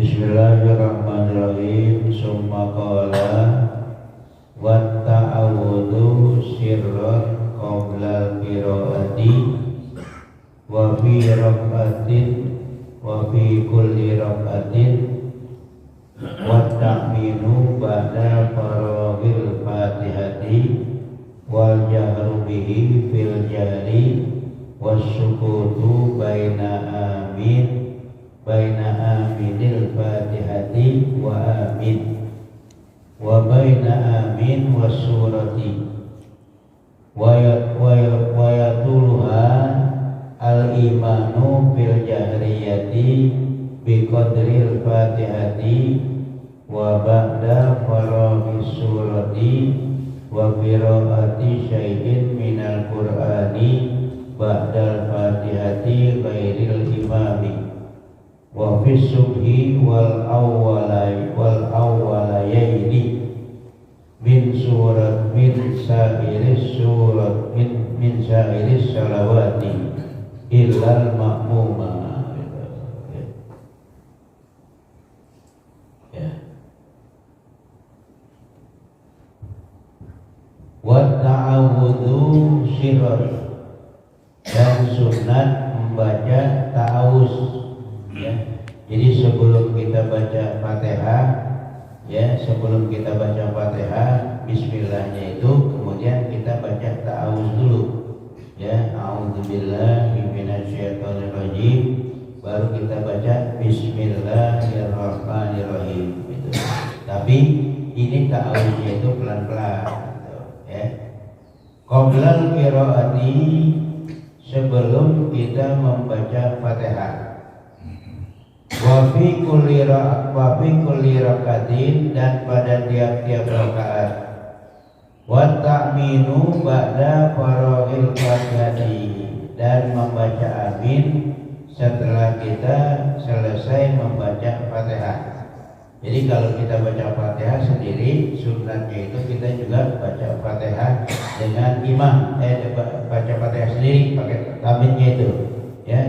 Bismillahirrahmanirrahim. Summa qala wa ta'awudu sirran qabla qiraati wa fi rak'atin wa fi kulli rak'atin wa ta'minu ba'da faraghil fatihati wal jahru bihi fil jahri wassukutu baina aminil fatihati wa amin wa baina amin was surati wa yatuluha al imanu fil jahriyati bi qadril fatihati wa ba'da faraghis surati wa qiraati syai'in minal qur'ani ba'dal fatihati ghairil imami wa fi subhi wal awwalayaini min sairis salawati illal ma'muma. Wa ta'awudhu sirran, dan sunat membaca ta'awuz, ya. Jadi sebelum kita baca Fatihah, ya, sebelum kita baca Fatihah, bismillahnya itu kemudian kita baca ta'awuz dulu, ya. A'udzubillahi minasyaitonirrajim, baru kita baca bismillahirrahmanirrahim gitu. Tapi ini ta'awuznya itu pelan-pelan. Qoblal qiraati, sebelum kita membaca Fatihah. Wa fi kulli rakatin, dan pada tiap-tiap rakaat. Wa ta'minu ba'da faraghil fatihati, dan membaca amin setelah kita selesai membaca Fatihah. Jadi kalau kita baca Fatihah sendiri, sunatnya itu kita juga baca Fatihah dengan imam, baca Fatihah sendiri pakai aminnya itu, ya.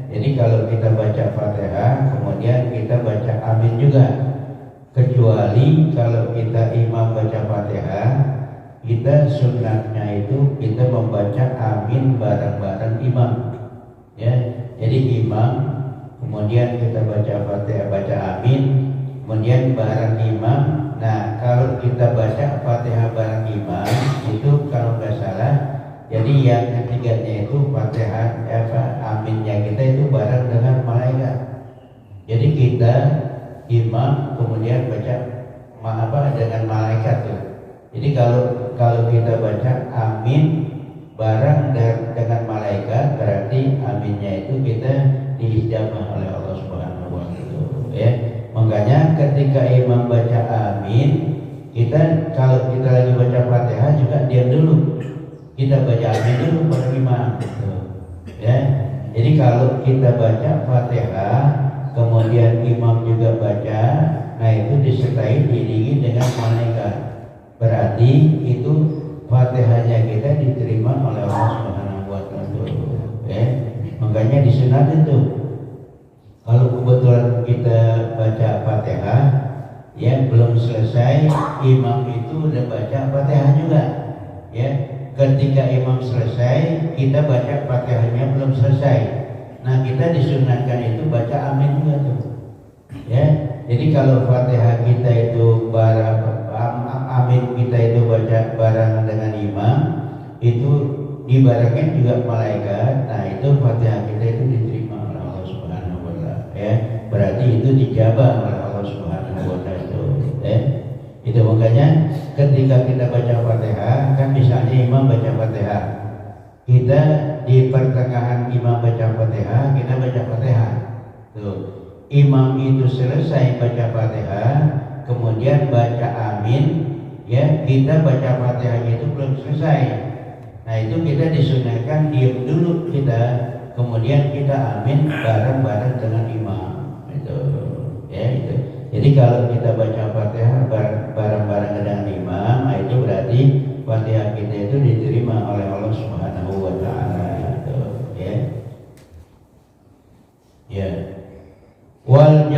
Jadi kalau kita baca Fatihah, kemudian kita baca amin juga. Kecuali kalau kita imam baca Fatihah, kita sunatnya itu kita membaca amin bareng-bareng imam, ya. Jadi imam, kemudian kita baca Fatihah, baca amin, kemudian bareng imam. Nah, kalau kita baca Fatihah bareng imam itu kalau nggak salah, jadi yang ketiganya itu Fatihah aminnya kita itu bareng dengan malaikat. Jadi kita imam kemudian baca dengan malaikat tuh. Jadi kalau kita baca amin bareng dengan malaikat, berarti aminnya itu kita diijabah oleh Allah Subhanahu wa taala, ya. Makanya ketika imam baca amin, kita kalau kita lagi baca Fatihah juga diam dulu. Kita baca amin dulu baru imam, gitu, ya. Jadi kalau kita baca Fatihah, kemudian imam juga baca, nah itu disertai diiringi dengan malaikat. Berarti itu Fatihahnya kita diterima oleh Allah Subhanahu wa taala, ya. Makanya disunat itu. Kalau kebetulan kita baca Fatihah, ya, belum selesai, imam itu udah baca Fatihah juga, ya. Ketika imam selesai, kita baca Fatihahnya belum selesai. Nah, kita disunatkan itu baca amin juga tuh, ya. Jadi kalau Fatihah kita itu amin kita itu baca bareng dengan imam, itu dibarengin juga malaikat. Nah, itu Fatihah kita itu diterima oleh Allah Subhanahu wa taala, ya. Berarti itu dijabah oleh Allah Subhanahu wa taala itu, ya. Itu makanya ketika kita baca Fatihah, kan misalnya imam baca Fatihah, kita di pertengahan imam baca Fatihah, kita baca Fatihah. Tuh, imam itu selesai baca Fatihah, kemudian baca amin, ya, kita baca Fatihahnya itu belum selesai. Nah, itu kita disunahkan diam dulu kita, kemudian kita amin bareng-bareng dengan imam. Itu, ya, itu. Jadi kalau kita baca Fatihah bareng-bareng dengan imam, itu berarti Fatihah kita itu diterima oleh Allah Subhanahu wa taala, ya. Ya. Wal